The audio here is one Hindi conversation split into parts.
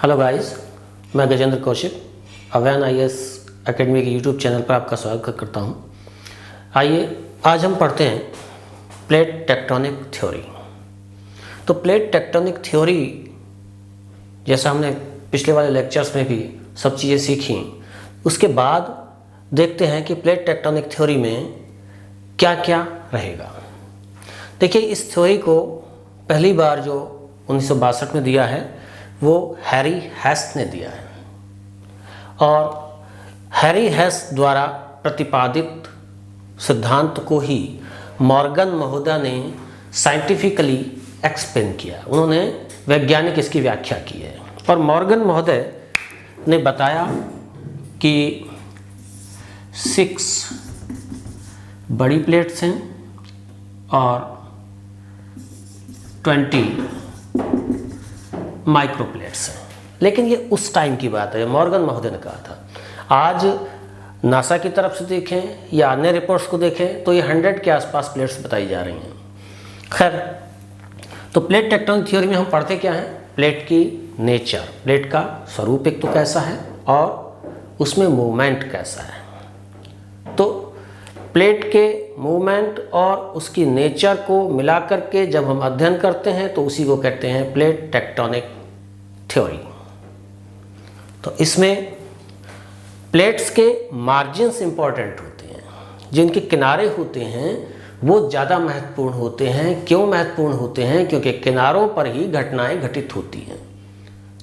हेलो गाइस, मैं गजेंद्र कौशिक अवैन IAS एकेडमी के यूट्यूब चैनल पर आपका स्वागत करता हूं। आइए आज हम पढ़ते हैं प्लेट टेक्टोनिक थ्योरी। तो प्लेट टेक्टोनिक थ्योरी जैसा हमने पिछले वाले लेक्चर्स में भी सब चीज़ें सीखी, उसके बाद देखते हैं कि प्लेट टेक्टोनिक थ्योरी में क्या क्या रहेगा। देखिए, इस थ्योरी को पहली बार जो 1962 में दिया है वो हैरी हेस्ट ने दिया है, और हैरी हेस्ट द्वारा प्रतिपादित सिद्धांत को ही मॉर्गन महोदय ने साइंटिफिकली एक्सप्लेन किया। उन्होंने वैज्ञानिक इसकी व्याख्या की है, और मॉर्गन महोदय ने बताया कि 6 बड़ी प्लेट्स हैं और 20 माइक्रो प्लेट्स हैं। लेकिन ये उस टाइम की बात है, मॉर्गन महोदय ने कहा था। आज नासा की तरफ से देखें या अन्य रिपोर्ट्स को देखें तो ये 100 के आसपास प्लेट्स बताई जा रही हैं। खैर, तो प्लेट टेक्टोनिक थ्योरी में हम पढ़ते क्या हैं? प्लेट की नेचर, प्लेट का स्वरूप एक तो कैसा है और उसमें मूवमेंट कैसा है। तो प्लेट के मूवमेंट और उसकी नेचर को मिलाकर के जब हम अध्ययन करते हैं तो उसी को कहते हैं प्लेट टेक्टोनिक थ्योरी। तो इसमें प्लेट्स के मार्जिन्स इंपॉर्टेंट होते हैं, जिनके किनारे होते हैं वो ज़्यादा महत्वपूर्ण होते हैं। क्यों महत्वपूर्ण होते हैं? क्योंकि किनारों पर ही घटनाएं घटित होती हैं।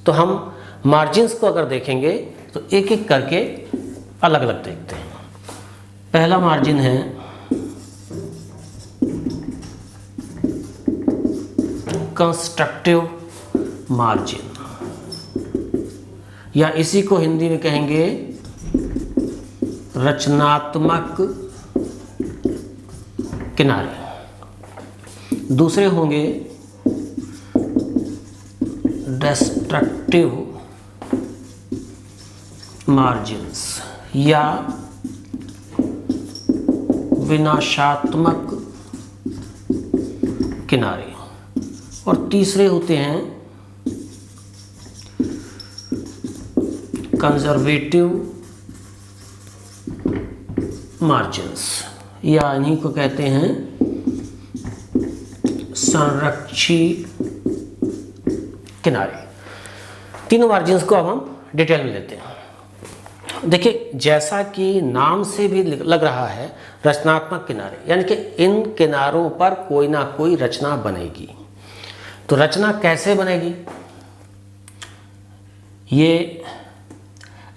तो हम मार्जिन्स को अगर देखेंगे तो एक एक करके अलग अलग देखते हैं। पहला मार्जिन है कंस्ट्रक्टिव मार्जिन, या इसी को हिंदी में कहेंगे रचनात्मक किनारे। दूसरे होंगे डिस्ट्रक्टिव मार्जिन्स या विनाशात्मक किनारे, और तीसरे होते हैं कंजर्वेटिव मार्जिन्स, या इन्हीं को कहते हैं संरक्षी किनारे। तीनों मार्जिन्स को अब हम डिटेल में लेते हैं। देखिए, जैसा कि नाम से भी लग रहा है, रचनात्मक किनारे, यानी कि इन किनारों पर कोई ना कोई रचना बनेगी। तो रचना कैसे बनेगी? ये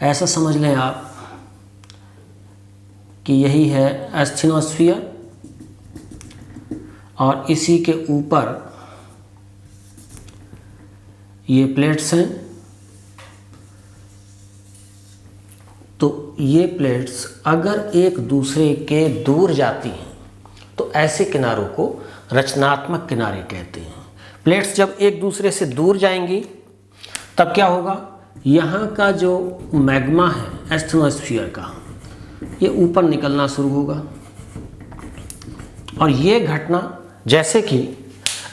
ऐसा समझ लें आप कि यही है एस्थेनोस्फीयर, और इसी के ऊपर ये प्लेट्स हैं। तो ये प्लेट्स अगर एक दूसरे के दूर जाती हैं तो ऐसे किनारों को रचनात्मक किनारे कहते हैं। प्लेट्स जब एक दूसरे से दूर जाएंगी तब क्या होगा? यहाँ का जो मैग्मा है एस्थेनोस्फीयर का, ये ऊपर निकलना शुरू होगा, और ये घटना जैसे कि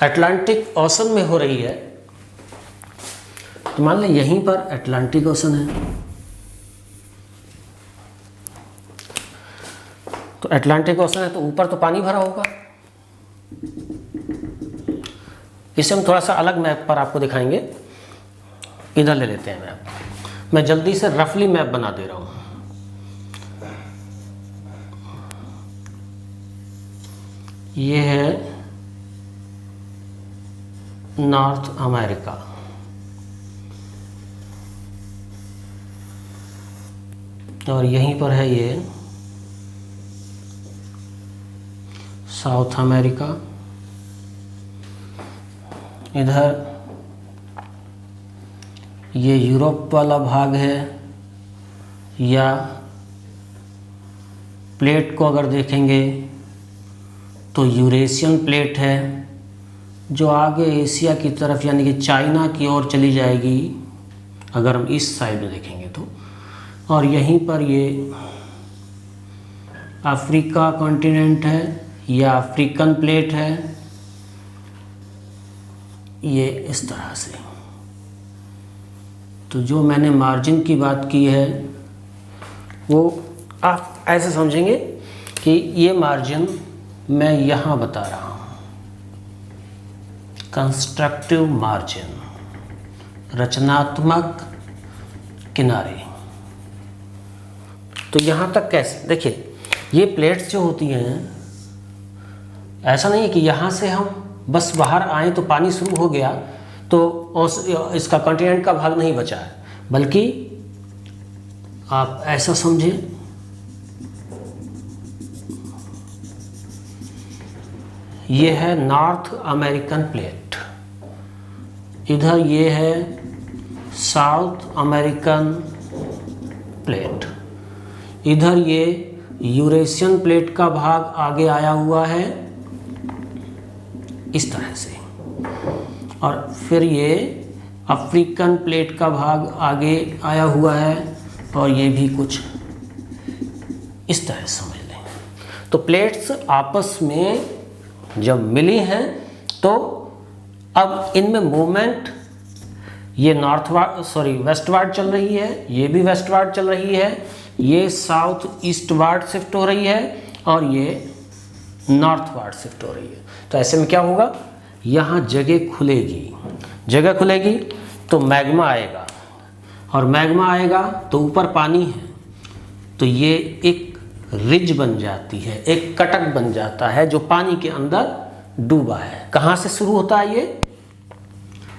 अटलांटिक ओशन में हो रही है। तो मान लें यहीं पर अटलांटिक ओशन है, तो अटलांटिक ओशन है तो ऊपर तो पानी भरा होगा। इसे हम थोड़ा सा अलग मैप पर आपको दिखाएंगे। इधर ले लेते हैं मैप। मैं जल्दी से रफली मैप बना दे रहा हूँ। ये है नॉर्थ अमेरिका, और यहीं पर है ये साउथ अमेरिका। इधर ये यूरोप वाला भाग है, या प्लेट को अगर देखेंगे तो यूरेशियन प्लेट है जो आगे एशिया की तरफ यानी कि चाइना की ओर चली जाएगी अगर हम इस साइड में देखेंगे तो। और यहीं पर ये अफ्रीका कॉन्टिनेंट है या अफ्रीकन प्लेट है, ये इस तरह से। तो जो मैंने मार्जिन की बात की है वो आप ऐसे समझेंगे कि ये मार्जिन मैं यहाँ बता रहा हूँ, कंस्ट्रक्टिव मार्जिन, रचनात्मक किनारे। तो यहाँ तक कैसे, देखिए ये प्लेट्स जो होती हैं, ऐसा नहीं है कि यहाँ से हम बस बाहर आए तो पानी शुरू हो गया तो इसका कॉन्टिनेंट का भाग नहीं बचा है, बल्कि आप ऐसा समझें ये है नॉर्थ अमेरिकन प्लेट, इधर ये है साउथ अमेरिकन प्लेट, इधर ये यूरेशियन प्लेट का भाग आगे आया हुआ है इस तरह से, और फिर ये अफ्रीकन प्लेट का भाग आगे आया हुआ है, और ये भी कुछ इस तरह समझ लें। तो प्लेट्स आपस में जब मिली हैं तो अब इनमें मूवमेंट, ये वेस्टवार्ड चल रही है, ये भी वेस्टवार्ड चल रही है, ये साउथ ईस्टवार्ड शिफ्ट हो रही है, और ये नॉर्थवार्ड शिफ्ट हो रही है। तो ऐसे में क्या होगा, यहाँ जगह खुलेगी तो मैग्मा आएगा, और मैग्मा आएगा तो ऊपर पानी है, तो ये एक रिज बन जाती है, एक कटक बन जाता है जो पानी के अंदर डूबा है। कहाँ से शुरू होता है ये,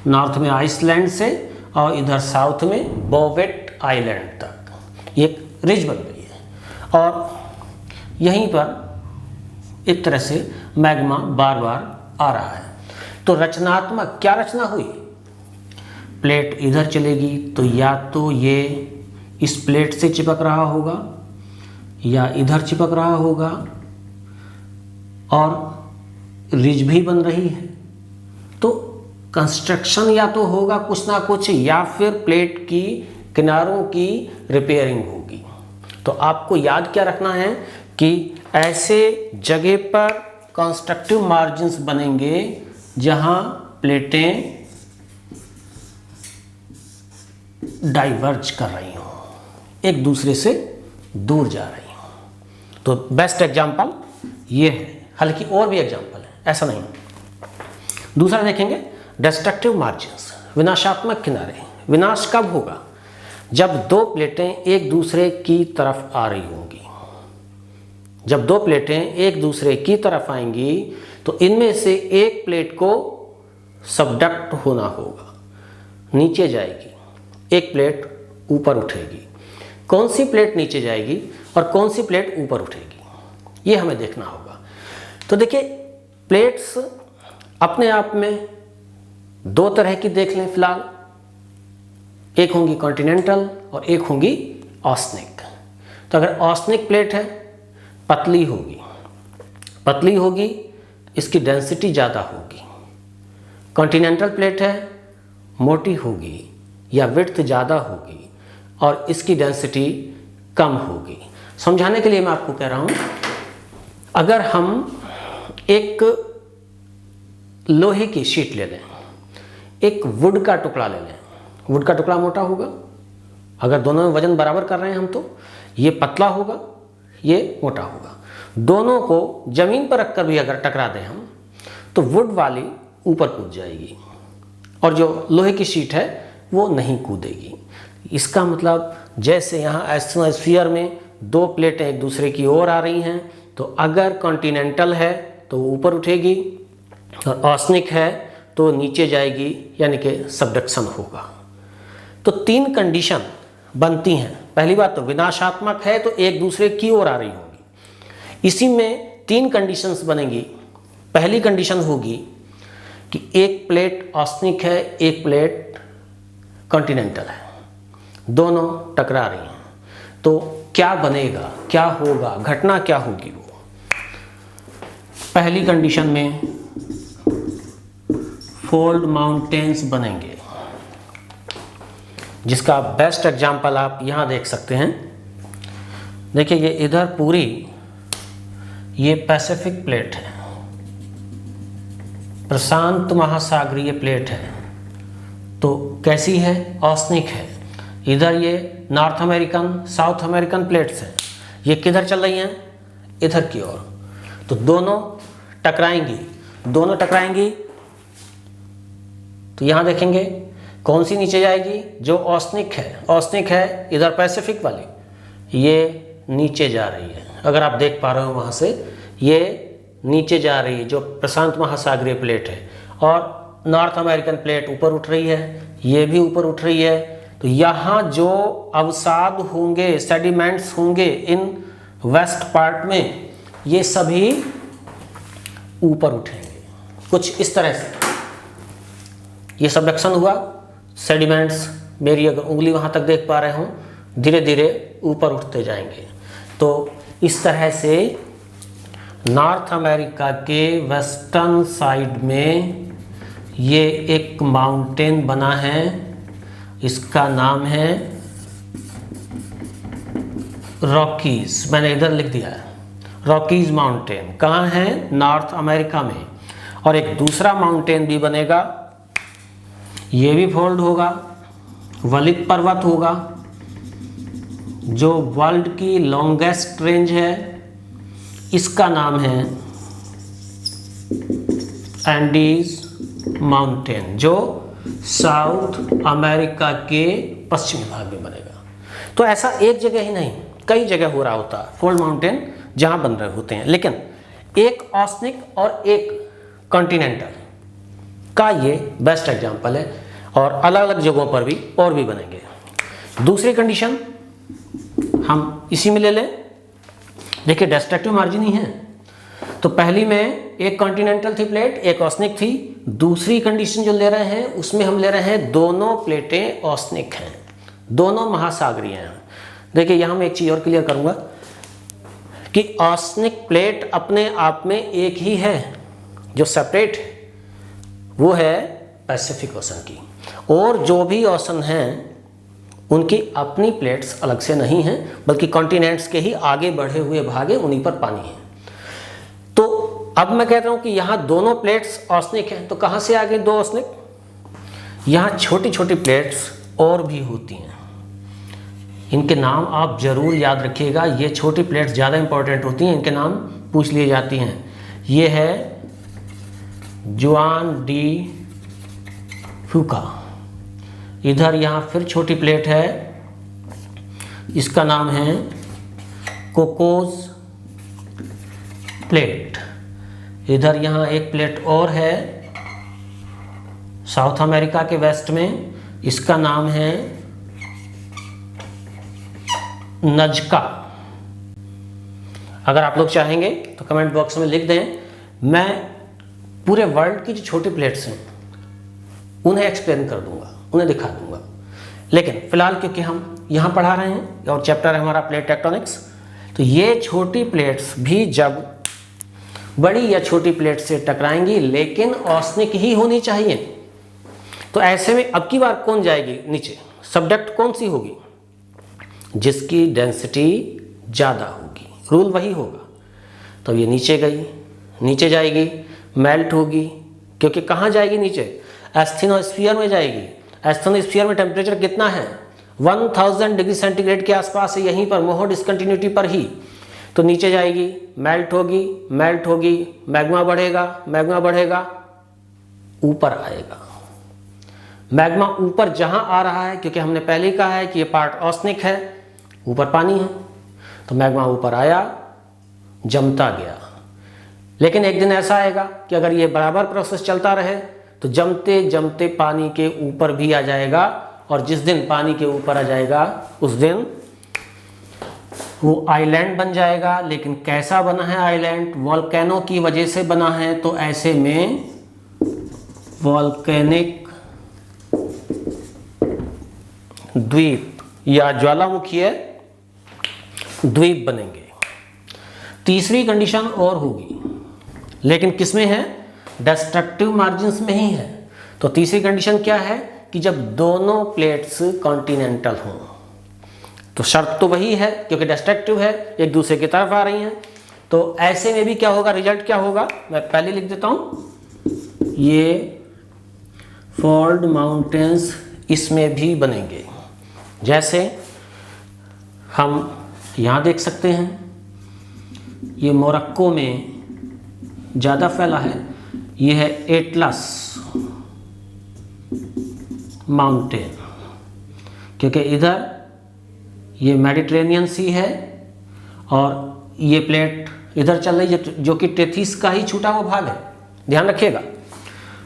नॉर्थ में आइसलैंड से, और इधर साउथ में बोवेट आइलैंड तक ये एक रिज बन गई है, और यहीं पर एक तरह से मैग्मा बार बार आ रहा है। तो रचनात्मक क्या रचना हुई, प्लेट इधर चलेगी तो या तो ये इस प्लेट से चिपक रहा होगा या इधर चिपक रहा होगा, और रिज भी बन रही है, तो कंस्ट्रक्शन या तो होगा कुछ ना कुछ, या फिर प्लेट की किनारों की रिपेयरिंग होगी। तो आपको याद क्या रखना है कि ऐसे जगह पर कंस्ट्रक्टिव मार्जिन्स बनेंगे जहां प्लेटें डाइवर्ज कर रही हों, एक दूसरे से दूर जा रही हों। तो बेस्ट एग्जाम्पल ये है, हालांकि और भी एग्जाम्पल है, ऐसा नहीं। दूसरा देखेंगे डिस्ट्रक्टिव मार्जिन्स, विनाशात्मक किनारे। विनाश कब होगा, जब दो प्लेटें एक दूसरे की तरफ आ रही होंगी। जब दो प्लेटें एक दूसरे की तरफ आएंगी तो इनमें से एक प्लेट को सबडक्ट होना होगा, नीचे जाएगी, एक प्लेट ऊपर उठेगी। कौन सी प्लेट नीचे जाएगी और कौन सी प्लेट ऊपर उठेगी, ये हमें देखना होगा। तो देखिए प्लेट्स अपने आप में दो तरह की देख लें फिलहाल, एक होंगी कॉन्टिनेंटल और एक होंगी ऑस्निक। तो अगर ऑस्निक प्लेट है पतली होगी, इसकी डेंसिटी ज़्यादा होगी। कॉन्टिनेंटल प्लेट है मोटी होगी या विड्थ ज़्यादा होगी और इसकी डेंसिटी कम होगी। समझाने के लिए मैं आपको कह रहा हूँ, अगर हम एक लोहे की शीट ले लें, एक वुड का टुकड़ा ले लें, वुड का टुकड़ा मोटा होगा, अगर दोनों में वजन बराबर कर रहे हैं हम तो ये पतला होगा, ये मोटा होगा। दोनों को ज़मीन पर रखकर भी अगर टकरा दें हम तो वुड वाली ऊपर कूद जाएगी और जो लोहे की शीट है वो नहीं कूदेगी। इसका मतलब जैसे यहाँ एटमॉस्फेयर में दो प्लेटें एक दूसरे की ओर आ रही हैं, तो अगर कॉन्टिनेंटल है तो ऊपर उठेगी और ऑस्निक है तो नीचे जाएगी, यानी कि सबडक्शन होगा। तो तीन कंडीशन बनती हैं। पहली बात तो विनाशात्मक है तो एक दूसरे की ओर आ रही होगी। इसी में तीन कंडीशंस बनेंगी। पहली कंडीशन होगी कि एक प्लेट ऑस्निक है, एक प्लेट कॉन्टिनेंटल है, दोनों टकरा रही हैं, तो क्या बनेगा, क्या होगा, घटना क्या होगी। वो पहली कंडीशन में फोल्ड माउंटेन्स बनेंगे, जिसका बेस्ट एग्जाम्पल आप यहाँ देख सकते हैं। देखिए ये इधर पूरी ये पैसिफिक प्लेट है, प्रशांत महासागरीय प्लेट है, तो कैसी है, ऑस्निक है। इधर ये north American south American plates हैं, ये किधर चल रही हैं, इधर की ओर। तो दोनों टकराएंगी, दोनों टकराएंगी तो यहाँ देखेंगे कौन सी नीचे जाएगी, जो ओसनिक है इधर पैसिफिक वाली, ये नीचे जा रही है। अगर आप देख पा रहे हो वहाँ से ये नीचे जा रही है, जो प्रशांत महासागरीय प्लेट है, और नॉर्थ अमेरिकन प्लेट ऊपर उठ रही है, ये भी ऊपर उठ रही है। तो यहाँ जो अवसाद होंगे, सेडिमेंट्स होंगे इन वेस्ट पार्ट में, ये सभी ऊपर उठेंगे कुछ इस तरह से। ये सबडक्शन हुआ, सेडिमेंट्स मेरी अगर उंगली वहाँ तक देख पा रहे हो धीरे धीरे ऊपर उठते जाएंगे। तो इस तरह से नॉर्थ अमेरिका के वेस्टर्न साइड में ये एक माउंटेन बना है, इसका नाम है रॉकीज। मैंने इधर लिख दिया है रॉकीज माउंटेन। कहाँ है, नॉर्थ अमेरिका में। और एक दूसरा माउंटेन भी बनेगा, ये भी फोल्ड होगा, वलित पर्वत होगा, जो वर्ल्ड की लॉन्गेस्ट रेंज है, इसका नाम है एंडीज माउंटेन, जो साउथ अमेरिका के पश्चिमी भाग में बनेगा। तो ऐसा एक जगह ही नहीं, कई जगह हो रहा होता है फोल्ड माउंटेन जहां बन रहे होते हैं। लेकिन एक ऑस्निक और एक कॉन्टिनेंटल का ये बेस्ट एग्जांपल है, और अलग अलग जगहों पर भी और भी बनेंगे। दूसरी कंडीशन हम इसी में ले लें। देखिए डिस्ट्रक्टिव मार्जिन ही है, तो पहली में एक कॉन्टिनेंटल थी प्लेट, एक ऑस्निक थी। दूसरी कंडीशन जो ले रहे हैं उसमें हम ले रहे हैं दोनों प्लेटें ऑस्निक हैं, दोनों महासागरीय हैं। देखिए यहाँ मैं एक चीज़ और क्लियर करूँगा कि ऑस्निक प्लेट अपने आप में एक ही है, जो सेपरेट है वो है पैसिफिक ओशन की, और जो भी ओशन हैं उनकी अपनी प्लेट्स अलग से नहीं हैं, बल्कि कॉन्टिनेंट्स के ही आगे बढ़े हुए भाग हैं, उन्हीं पर पानी है। तो अब मैं कहता हूँ कि यहाँ दोनों प्लेट्स ऑस्निक हैं, तो कहाँ से आ गई दो ऑस्निक? यहाँ छोटी छोटी प्लेट्स और भी होती हैं, इनके नाम आप जरूर याद रखिएगा। ये छोटी प्लेट्स ज़्यादा इंपॉर्टेंट होती हैं, इनके नाम पूछ लिए जाती हैं। ये है जुआन डी फ्यूका। इधर यहाँ फिर छोटी प्लेट है, इसका नाम है कोकोस प्लेट। इधर यहाँ एक प्लेट और है साउथ अमेरिका के वेस्ट में, इसका नाम है नजका। अगर आप लोग चाहेंगे तो कमेंट बॉक्स में लिख दें, मैं पूरे वर्ल्ड की जो छोटी प्लेट्स हैं उन्हें एक्सप्लेन कर दूंगा, उन्हें दिखा दूंगा। लेकिन फिलहाल क्योंकि हम यहाँ पढ़ा रहे हैं और चैप्टर है हमारा प्लेट टेक्टोनिक्स, तो ये छोटी प्लेट्स भी जब बड़ी या छोटी प्लेट से टकराएंगी, लेकिन ऑस्निक ही होनी चाहिए। तो ऐसे में अब की बार कौन जाएगी नीचे? सबडक्ट कौन सी होगी? जिसकी डेंसिटी ज़्यादा होगी, रूल वही होगा। तो ये नीचे गई, नीचे जाएगी, मेल्ट होगी, क्योंकि कहाँ जाएगी नीचे? एस्थेनोस्फीयर में जाएगी। एस्थेनोस्फीयर में टेम्परेचर कितना है? 1000 डिग्री सेंटीग्रेड के आसपास है, यहीं पर मोहो डिस्कंटिन्यूटी पर ही। तो नीचे जाएगी, मेल्ट होगी, मेल्ट होगी, मैग्मा बढ़ेगा, मैग्मा बढ़ेगा, ऊपर आएगा। मैग्मा ऊपर जहाँ आ रहा है, क्योंकि हमने पहले ही कहा है कि ये पार्ट ऑस्निक है, ऊपर पानी है, तो मैग्मा ऊपर आया, जमता गया। लेकिन एक दिन ऐसा आएगा कि अगर ये बराबर प्रोसेस चलता रहे तो जमते जमते पानी के ऊपर भी आ जाएगा, और जिस दिन पानी के ऊपर आ जाएगा उस दिन वो आइलैंड बन जाएगा। लेकिन कैसा बना है आइलैंड? वॉल्केनो की वजह से बना है, तो ऐसे में वॉल्केनिक द्वीप या ज्वालामुखीय द्वीप बनेंगे। तीसरी कंडीशन और होगी, लेकिन किसमें है? डिस्ट्रक्टिव मार्जिन्स में ही है। तो तीसरी कंडीशन क्या है कि जब दोनों प्लेट्स कॉन्टिनेंटल हों। तो शर्त तो वही है, क्योंकि डिस्ट्रक्टिव है, एक दूसरे की तरफ आ रही हैं। तो ऐसे में भी क्या होगा, रिजल्ट क्या होगा? मैं पहले लिख देता हूं, ये फोल्ड माउंटेन्स इसमें भी बनेंगे। जैसे हम यहाँ देख सकते हैं, ये मोरक्को में ज़्यादा फैला है, ये है एटलस माउंटेन, क्योंकि इधर ये मेडिटेरेनियन सी है और ये प्लेट इधर चल रही है जो कि टेथीस का ही छूटा हुआ भाग है। ध्यान रखिएगा,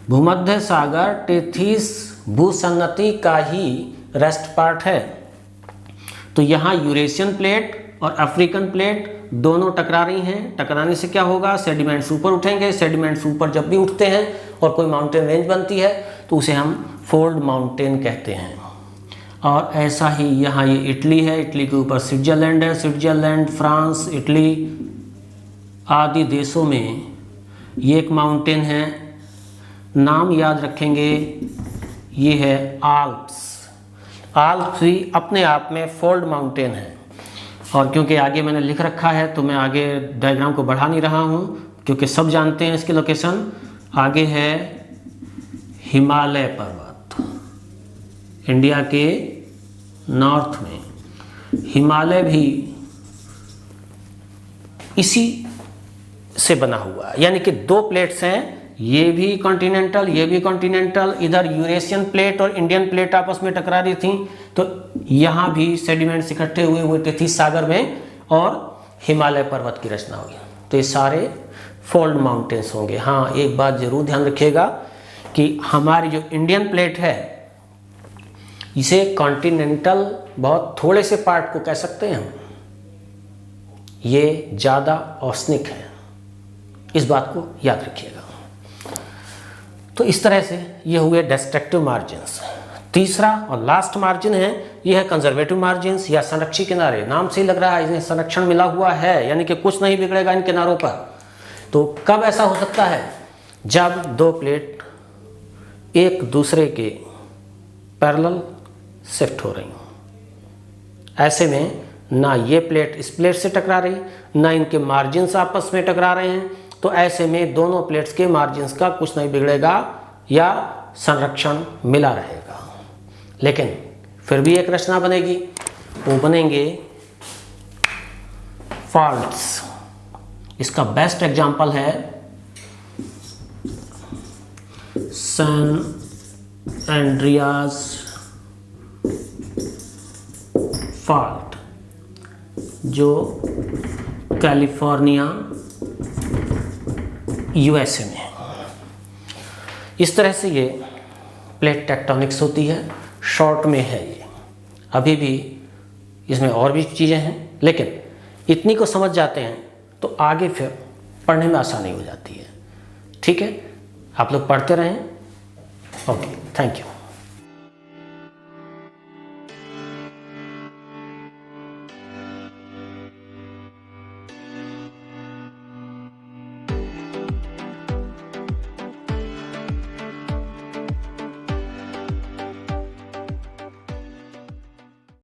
भूमध्य सागर टेथीस भूसंगति का ही रेस्ट पार्ट है। तो यहाँ यूरेशियन प्लेट और अफ्रीकन प्लेट दोनों टकरा रही हैं। टकराने से क्या होगा, सेडिमेंट्स ऊपर उठेंगे। सेडिमेंट्स ऊपर जब भी उठते हैं और कोई माउंटेन रेंज बनती है तो उसे हम फोल्ड माउंटेन कहते हैं। और ऐसा ही यहाँ ये इटली है, इटली के ऊपर स्विट्जरलैंड है, स्विट्जरलैंड, फ्रांस, इटली आदि देशों में ये एक माउंटेन है, नाम याद रखेंगे, ये है आल्प्स। आल्प्स भी अपने आप में फोल्ड माउंटेन है। और क्योंकि आगे मैंने लिख रखा है तो मैं आगे डायग्राम को बढ़ा नहीं रहा हूँ, क्योंकि सब जानते हैं इसकी लोकेशन। आगे है हिमालय पर्वत, इंडिया के नॉर्थ में। हिमालय भी इसी से बना हुआ है, यानी कि दो प्लेट्स हैं, ये भी कॉन्टिनेंटल, ये भी कॉन्टिनेंटल। इधर यूरेशियन प्लेट और इंडियन प्लेट आपस में टकरा रही थी, तो यहाँ भी सेडिमेंट्स इकट्ठे हुए टेथीस सागर में और हिमालय पर्वत की रचना हुई। तो ये सारे फोल्ड माउंटेन्स होंगे। हाँ, एक बात जरूर ध्यान रखिएगा कि हमारी जो इंडियन प्लेट है इसे कॉन्टिनेंटल बहुत थोड़े से पार्ट को कह सकते हैं हम, ये ज़्यादा औसनिक है, इस बात को याद रखिएगा। तो इस तरह से ये हुए डिस्ट्रक्टिव मार्जिन्स। तीसरा और लास्ट मार्जिन है, ये है कंजर्वेटिव मार्जिन्स या संरक्षी किनारे। नाम से ही लग रहा है इन्हें संरक्षण मिला हुआ है, यानी कि कुछ नहीं बिगड़ेगा इन किनारों पर। तो कब ऐसा हो सकता है, जब दो प्लेट एक दूसरे के पैरेलल शिफ्ट हो रही हो। ऐसे में ना ये प्लेट इस प्लेट से टकरा रही, ना इनके मार्जिन्स आपस में टकरा रहे हैं। तो ऐसे में दोनों प्लेट्स के मार्जिन्स का कुछ नहीं बिगड़ेगा या संरक्षण मिला रहेगा। लेकिन फिर भी एक रचना बनेगी, वो बनेंगे फॉल्ट्स। इसका बेस्ट एग्जांपल है सैन एंड्रियास फॉल्ट, जो कैलिफोर्निया यूएसए में है। इस तरह से ये प्लेट टेक्टोनिक्स होती है। शॉर्ट में है ये, अभी भी इसमें और भी चीज़ें हैं, लेकिन इतनी को समझ जाते हैं तो आगे फिर पढ़ने में आसानी हो जाती है। ठीक है, आप लोग पढ़ते रहें। Okay, thank you.